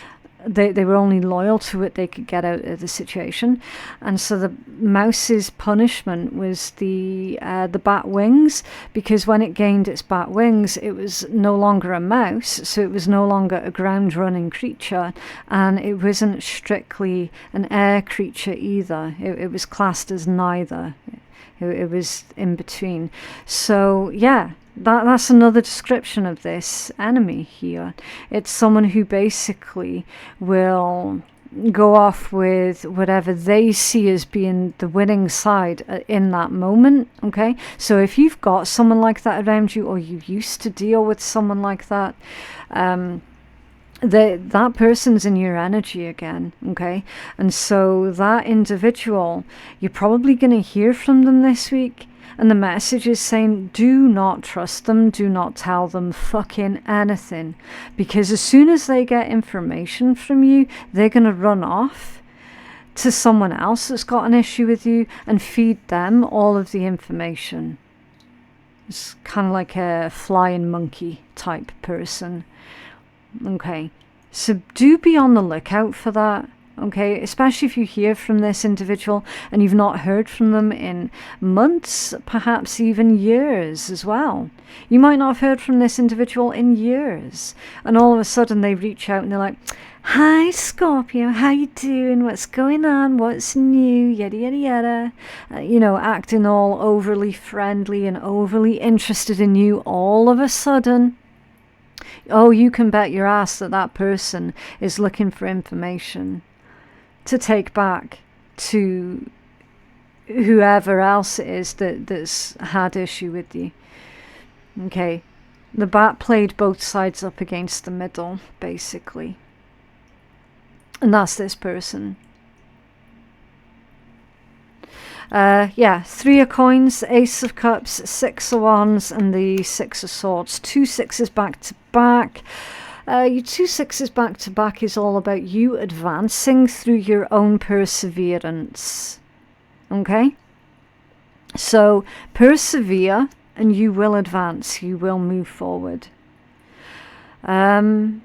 They were only loyal to what they could get out of the situation. And so the mouse's punishment was the bat wings, because when it gained its bat wings, it was no longer a mouse, so it was no longer a ground-running creature, and it wasn't strictly an air creature either. It was classed as neither. It was in between. So, yeah. That's another description of this enemy here. It's someone who basically will go off with whatever they see as being the winning side in that moment. Okay, so if you've got someone like that around you, or you used to deal with someone like that, that person's in your energy again. Okay, and so that individual, you're probably going to hear from them this week. And the message is saying, do not trust them. Do not tell them fucking anything. Because as soon as they get information from you, they're going to run off to someone else that's got an issue with you and feed them all of the information. It's kind of like a flying monkey type person. Okay. So do be on the lookout for that. Okay, especially if you hear from this individual and you've not heard from them in months, perhaps even years as well. You might not have heard from this individual in years, and all of a sudden they reach out and they're like, "Hi Scorpio, how you doing? What's going on? What's new? Yada yada yada." Acting all overly friendly and overly interested in you all of a sudden. Oh, you can bet your ass that person is looking for information to take back to whoever else it is that's had issue with you. Okay, the bat played both sides up against the middle, basically. And that's this person. Three of coins, Ace of Cups, Six of Wands, and the Six of Swords. 2 sixes back to back. Your 2 sixes back to back is all about you advancing through your own perseverance. Okay? So persevere and you will advance. You will move forward. 3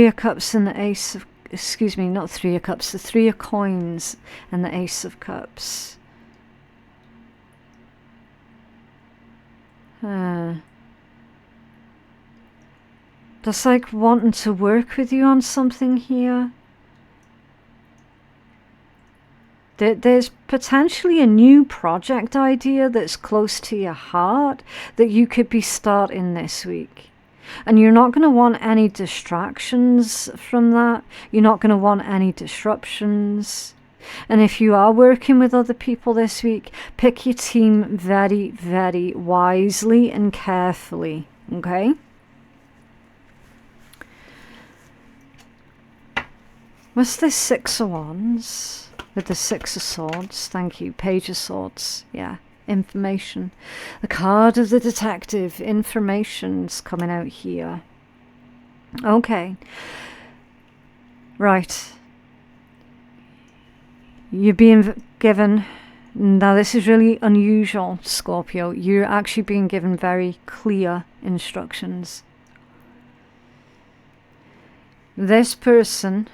of Cups and the Ace of... Excuse me, not 3 of Cups. The 3 of Coins and the Ace of Cups. That's like wanting to work with you on something here. There's potentially a new project idea that's close to your heart that you could be starting this week. And you're not going to want any distractions from that. You're not going to want any disruptions. And if you are working with other people this week, pick your team very, very wisely and carefully. Okay? What's this 6 of Wands with the 6 of Swords? Thank you. Page of Swords. Yeah. Information. The card of the detective. Information's coming out here. Okay. Right. You're being given... Now this is really unusual, Scorpio. You're actually being given very clear instructions. This person...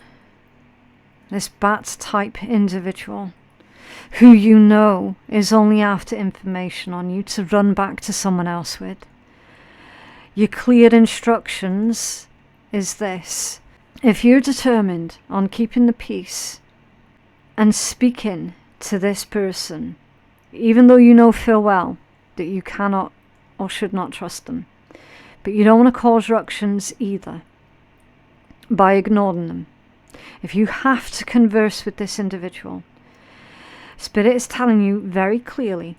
This bat type individual who you know is only after information on you to run back to someone else with. Your clear instructions is this. If you're determined on keeping the peace and speaking to this person, even though you know full well that you cannot or should not trust them, but you don't want to cause ructions either by ignoring them. If you have to converse with this individual, Spirit is telling you very clearly,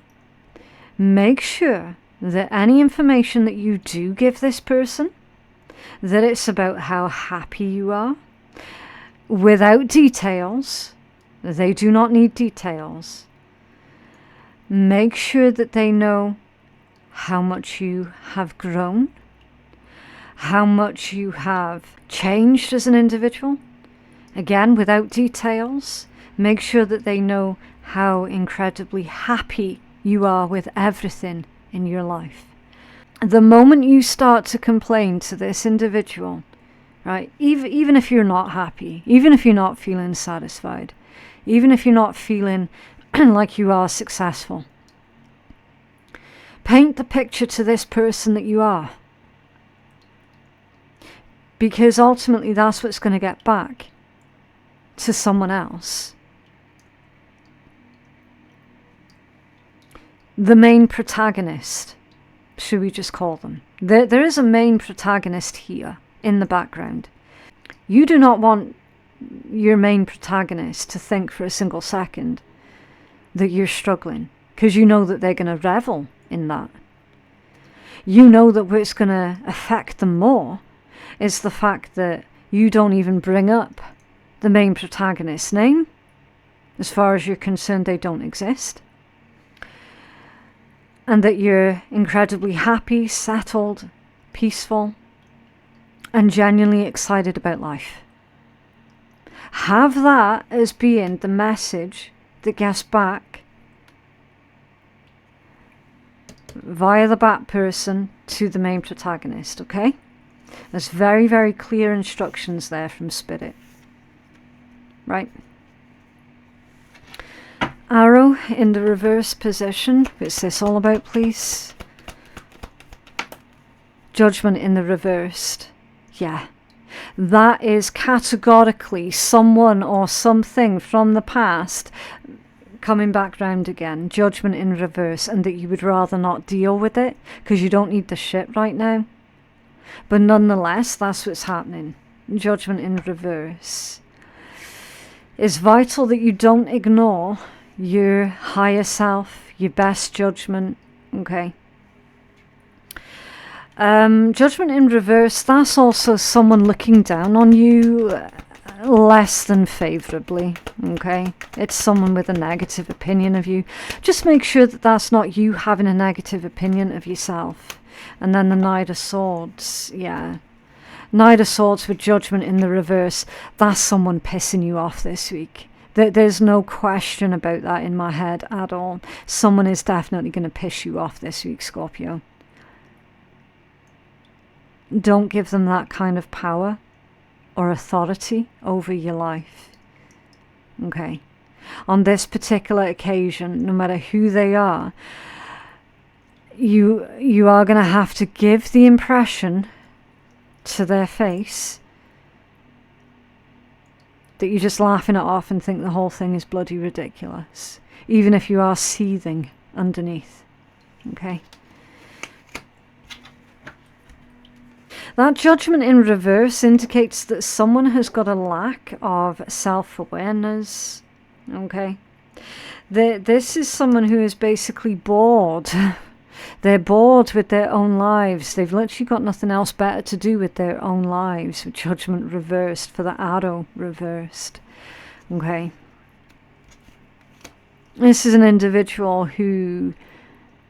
make sure that any information that you do give this person, that it's about how happy you are, without details. They do not need details. Make sure that they know how much you have grown, how much you have changed as an individual. Again, without details. Make sure that they know how incredibly happy you are with everything in your life. The moment you start to complain to this individual, right, even if you're not happy, even if you're not feeling satisfied, even if you're not feeling like you are successful, paint the picture to this person that you are. Because ultimately that's what's going to get back to someone else. The main protagonist, should we just call them? There is a main protagonist here in the background. You do not want your main protagonist to think for a single second that you're struggling, because you know that they're going to revel in that. You know that what's going to affect them more is the fact that you don't even bring up the main protagonist's name. As far as you're concerned, they don't exist. And that you're incredibly happy, settled, peaceful, and genuinely excited about life. Have that as being the message that gets back via the bat person to the main protagonist, okay? There's very, very clear instructions there from Spirit. Right? Arrow in the reverse position. What's this all about, please? Judgment in the reversed. Yeah. That is categorically someone or something from the past coming back round again. Judgment in reverse, and that you would rather not deal with it because you don't need the shit right now. But nonetheless, that's what's happening. Judgment in reverse. It's vital that you don't ignore your higher self, your best judgment, okay? Judgment in reverse, that's also someone looking down on you less than favourably, okay? It's someone with a negative opinion of you. Just make sure that that's not you having a negative opinion of yourself. And then the Knight of Swords, yeah. Knight of Swords with Judgment in the reverse, that's someone pissing you off this week. There's no question about that in my head at all. Someone is definitely going to piss you off this week, Scorpio. Don't give them that kind of power or authority over your life. Okay. On this particular occasion, no matter who they are, you are going to have to give the impression to their face that you're just laughing it off and think the whole thing is bloody ridiculous, even if you are seething underneath. Okay. That judgment in reverse indicates that someone has got a lack of self-awareness. Okay. This is someone who is basically bored. They're bored with their own lives. They've literally got nothing else better to do with their own lives. With judgment reversed for the arrow reversed. Okay. This is an individual who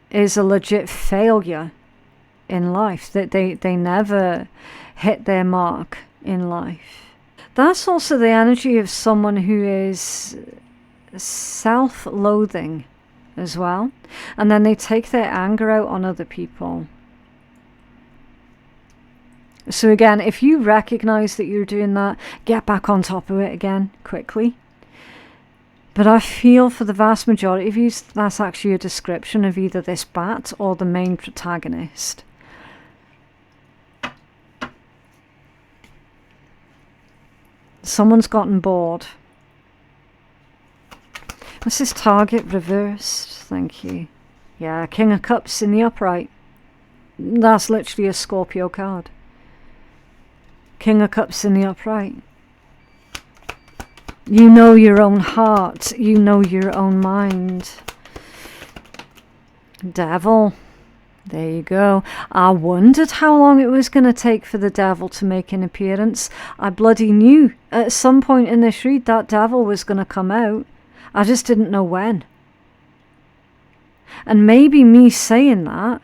is a legit failure in life. That they never hit their mark in life. That's also the energy of someone who is self-loathing as well, and then they take their anger out on other people. So again, if you recognize that you're doing that, get back on top of it again quickly. But I feel for the vast majority of you, that's actually a description of either this bat or the main protagonist. Someone's gotten bored. What's this target reversed? Thank you. Yeah, King of Cups in the upright. That's literally a Scorpio card. King of Cups in the upright. You know your own heart. You know your own mind. Devil. There you go. I wondered how long it was going to take for the devil to make an appearance. I bloody knew at some point in this read that devil was going to come out. I just didn't know when. And maybe me saying that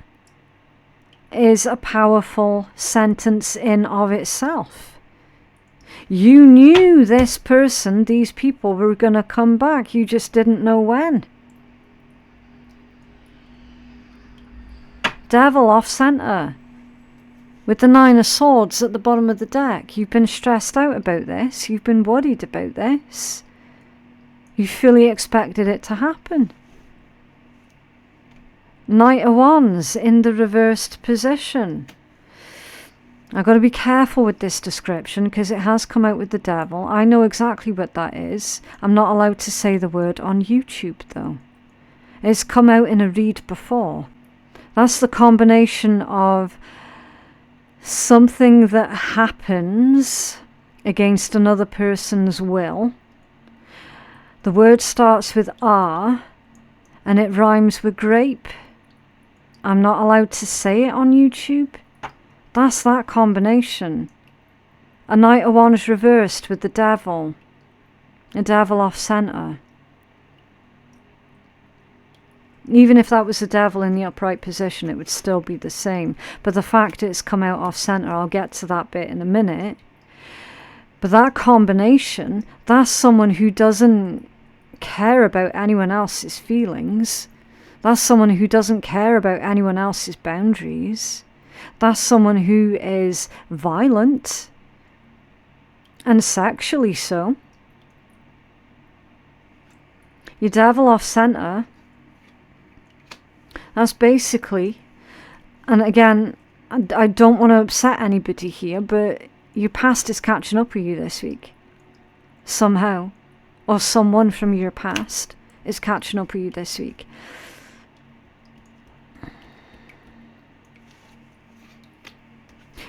is a powerful sentence in of itself. You knew this person, these people were going to come back. You just didn't know when. Devil off center. With the Nine of Swords at the bottom of the deck. You've been stressed out about this. You've been worried about this. You fully expected it to happen. Knight of Wands in the reversed position. I've got to be careful with this description because it has come out with the devil. I know exactly what that is. I'm not allowed to say the word on YouTube though. It's come out in a read before. That's the combination of something that happens against another person's will. The word starts with R and it rhymes with grape. I'm not allowed to say it on YouTube. That's that combination. A Knight of Wands reversed with the Devil. A Devil off center. Even if that was the Devil in the upright position, it would still be the same. But the fact it's come out off center, I'll get to that bit in a minute. But that combination, that's someone who doesn't care about anyone else's feelings. That's someone who doesn't care about anyone else's boundaries. That's someone who is violent and sexually so. Your Devil off center, that's basically, and again, I don't want to upset anybody here, but your past is catching up with you this week. Somehow. Or someone from your past is catching up with you this week.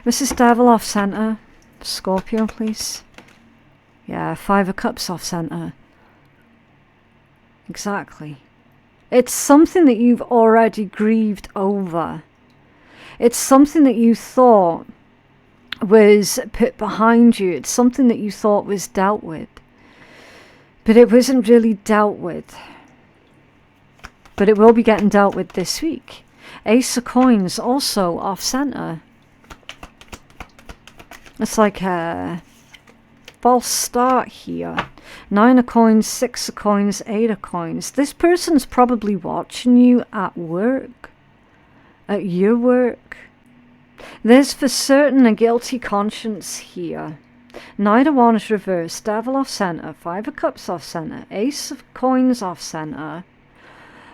This is Devil off center. Scorpio, please. Yeah, 5 of Cups off center. Exactly. It's something that you've already grieved over. It's something that you thought was put behind you. It's something that you thought was dealt with. But it wasn't really dealt with. But it will be getting dealt with this week. Ace of Coins also off center. It's like a false start here. 9 of Coins, 6 of Coins, 8 of Coins. This person's probably watching you at work. At your work. There's for certain a guilty conscience here. Knight of Wands reversed, Devil off center, 5 of Cups off center, Ace of Coins off center.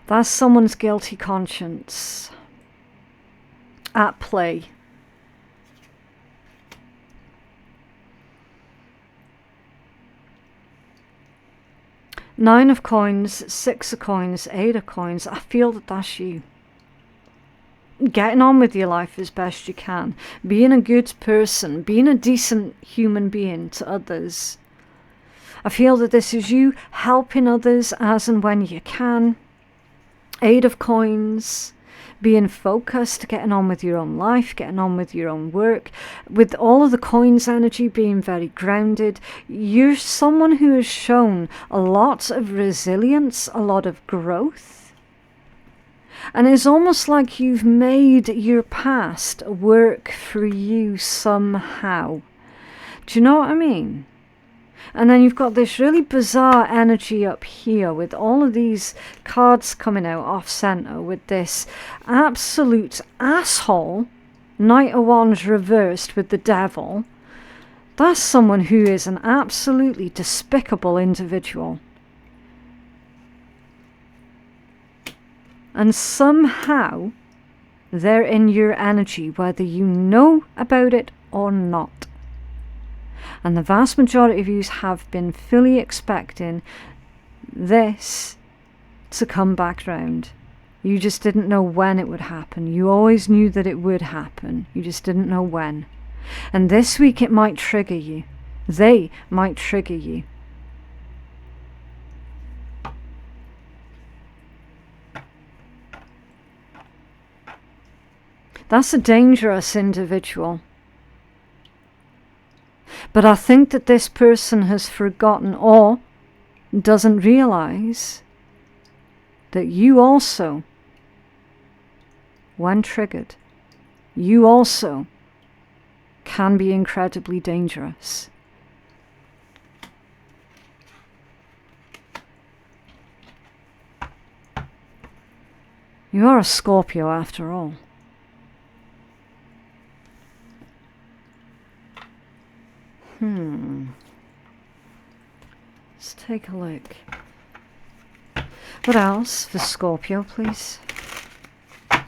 That's someone's guilty conscience at play. Nine of Coins, 6 of Coins, 8 of Coins. I feel that that's you. Getting on with your life as best you can. Being a good person. Being a decent human being to others. I feel that this is you helping others as and when you can. 8 of Coins. Being focused, getting on with your own life, getting on with your own work. With all of the Coins energy being very grounded. You're someone who has shown a lot of resilience, a lot of growth. And it's almost like you've made your past work for you somehow. Do you know what I mean? And then you've got this really bizarre energy up here with all of these cards coming out off center with this absolute asshole Knight of Wands reversed with the Devil. That's someone who is an absolutely despicable individual. And somehow they're in your energy, whether you know about it or not. And the vast majority of you have been fully expecting this to come back round. You just didn't know when it would happen. You always knew that it would happen. You just didn't know when. And this week it might trigger you. They might trigger you. That's a dangerous individual. But I think that this person has forgotten or doesn't realize that you also, when triggered, you also can be incredibly dangerous. You are a Scorpio after all. Let's take a look. What else for Scorpio, please?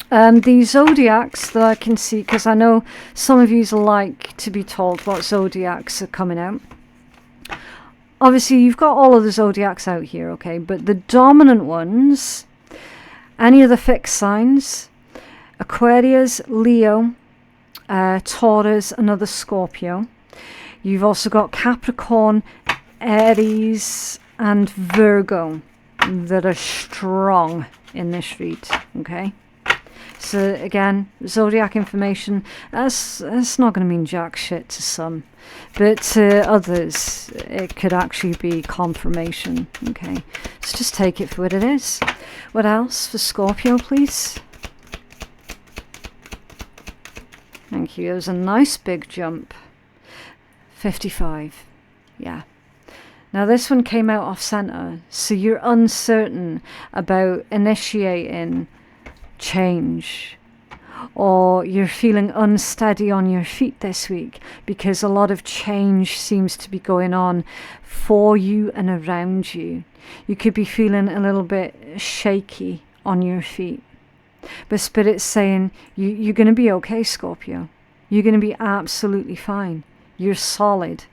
The zodiacs that I can see, because I know some of you like to be told what zodiacs are coming out. Obviously, you've got all of the zodiacs out here, okay? But the dominant ones, any of the fixed signs, Aquarius, Leo, Taurus, another Scorpio. You've also got Capricorn, Aries, and Virgo that are strong in this read, okay? So again, zodiac information, that's not going to mean jack shit to some, but to others, it could actually be confirmation, okay? So just take it for what it is. What else for Scorpio, please? Thank you. It was a nice big jump. 55. Yeah. Now this one came out off center, so you're uncertain about initiating change, or you're feeling unsteady on your feet this week because a lot of change seems to be going on for you and around you. You could be feeling a little bit shaky on your feet, but Spirit's saying you're going to be okay, Scorpio. You're going to be absolutely fine. You're solid.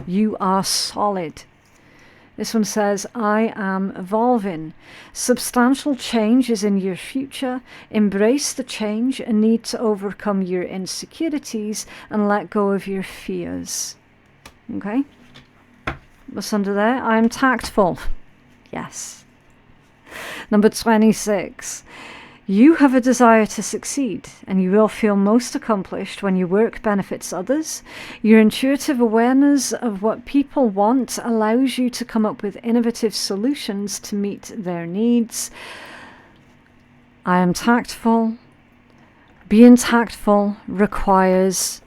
You are solid. This one says, I am evolving. Substantial change is in your future. Embrace the change and need to overcome your insecurities and let go of your fears. Okay? What's under there? I am tactful. Yes. Number 26. You have a desire to succeed, and you will feel most accomplished when your work benefits others. Your intuitive awareness of what people want allows you to come up with innovative solutions to meet their needs. I am tactful. Being tactful requires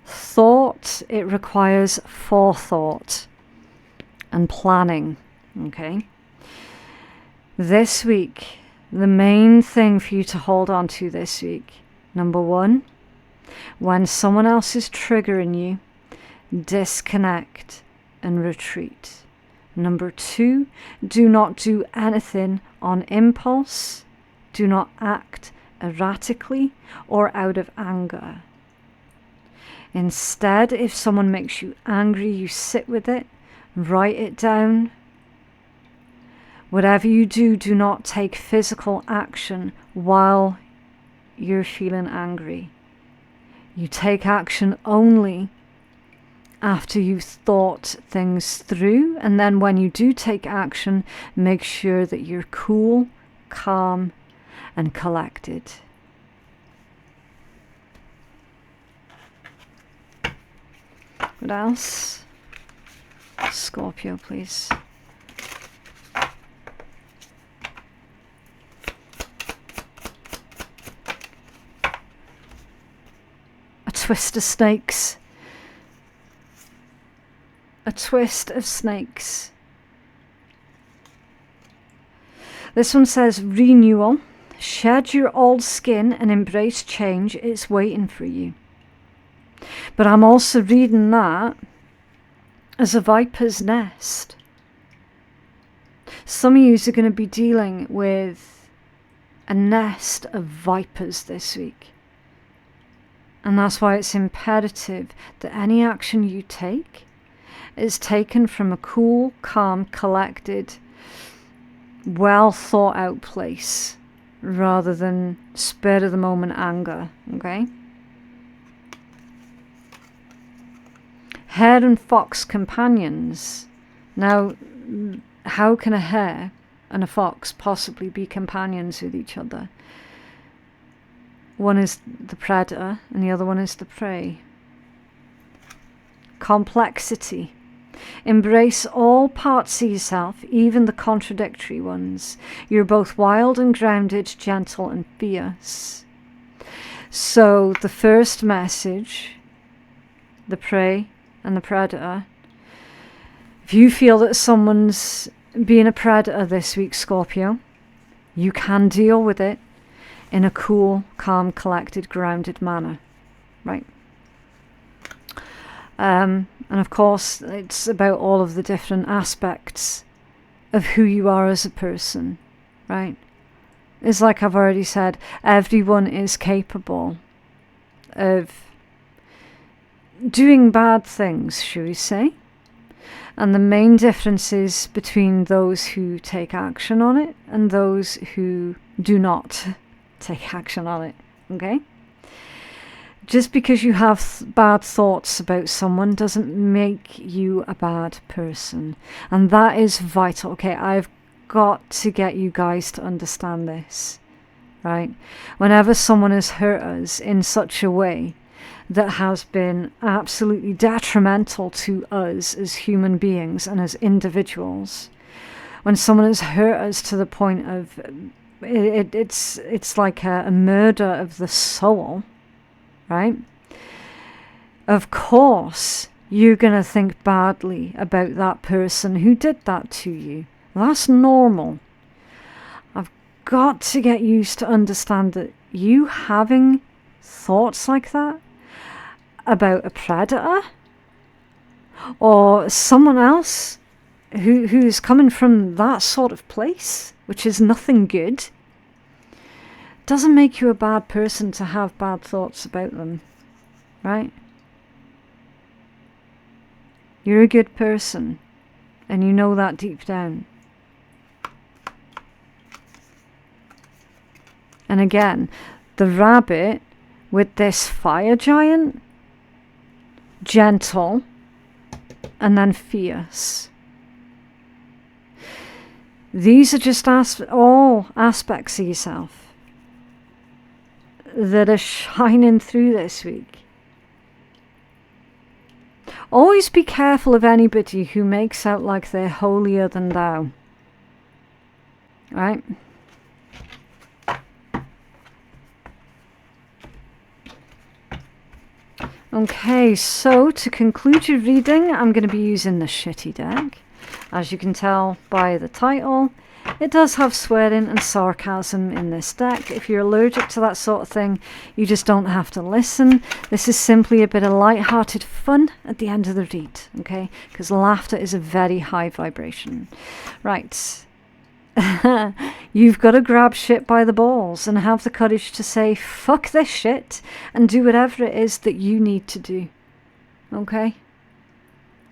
thought. It requires forethought and planning. Okay? This week, the main thing for you to hold on to this week, number one, when someone else is triggering you, disconnect and retreat. Number two, do not do anything on impulse. Do not act erratically or out of anger. Instead, if someone makes you angry, you sit with it, write it down. Whatever you do, do not take physical action while you're feeling angry. You take action only after you've thought things through, and then when you do take action, make sure that you're cool, calm, and collected. What else? Scorpio, please. Twist of snakes. A twist of snakes. This one says renewal. Shed your old skin and embrace change. It's waiting for you. But I'm also reading that as a viper's nest. Some of you are going to be dealing with a nest of vipers this week. And that's why it's imperative that any action you take is taken from a cool, calm, collected, well thought out place rather than spur of the moment anger, okay? Hare and fox companions. Now, how can a hare and a fox possibly be companions with each other? One is the predator and the other one is the prey. Complexity. Embrace all parts of yourself, even the contradictory ones. You're both wild and grounded, gentle and fierce. So the first message, the prey and the predator. If you feel that someone's being a predator this week, Scorpio, you can deal with it in a cool, calm, collected, grounded manner, right? And of course, it's about all of the different aspects of who you are as a person, right? It's like I've already said, everyone is capable of doing bad things, shall we say? And the main difference is between those who take action on it and those who do not take action on it, okay? Just because you have bad thoughts about someone doesn't make you a bad person. And that is vital. Okay, I've got to get you guys to understand this, right? Whenever someone has hurt us in such a way that has been absolutely detrimental to us as human beings and as individuals, when someone has hurt us to the point of it's like a murder of the soul, right? Of course, you're going to think badly about that person who did that to you. That's normal. I've got to get used to understand that you having thoughts like that about a predator or someone else who's coming from that sort of place, which is nothing good, doesn't make you a bad person to have bad thoughts about them, right? You're a good person, and you know that deep down. And again, the rabbit with this fire giant, gentle, and then fierce. These are just all aspects of yourself that are shining through this week. Always be careful of anybody who makes out like they're holier than thou. Right? Okay, so to conclude your reading, I'm going to be using the shitty deck. As you can tell by the title, it does have swearing and sarcasm in this deck. If you're allergic to that sort of thing, you just don't have to listen. This is simply a bit of light-hearted fun at the end of the read, okay? Because laughter is a very high vibration. Right. You've got to grab shit by the balls and have the courage to say, fuck this shit, and do whatever it is that you need to do. Okay?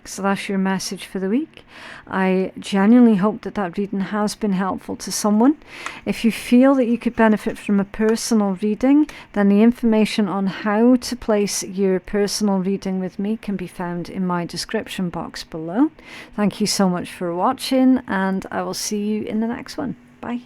So that's your message for the week. I genuinely hope that reading has been helpful to someone. If you feel that you could benefit from a personal reading, then the information on how to place your personal reading with me can be found in my description box below. Thank you so much for watching, and I will see you in the next one. Bye.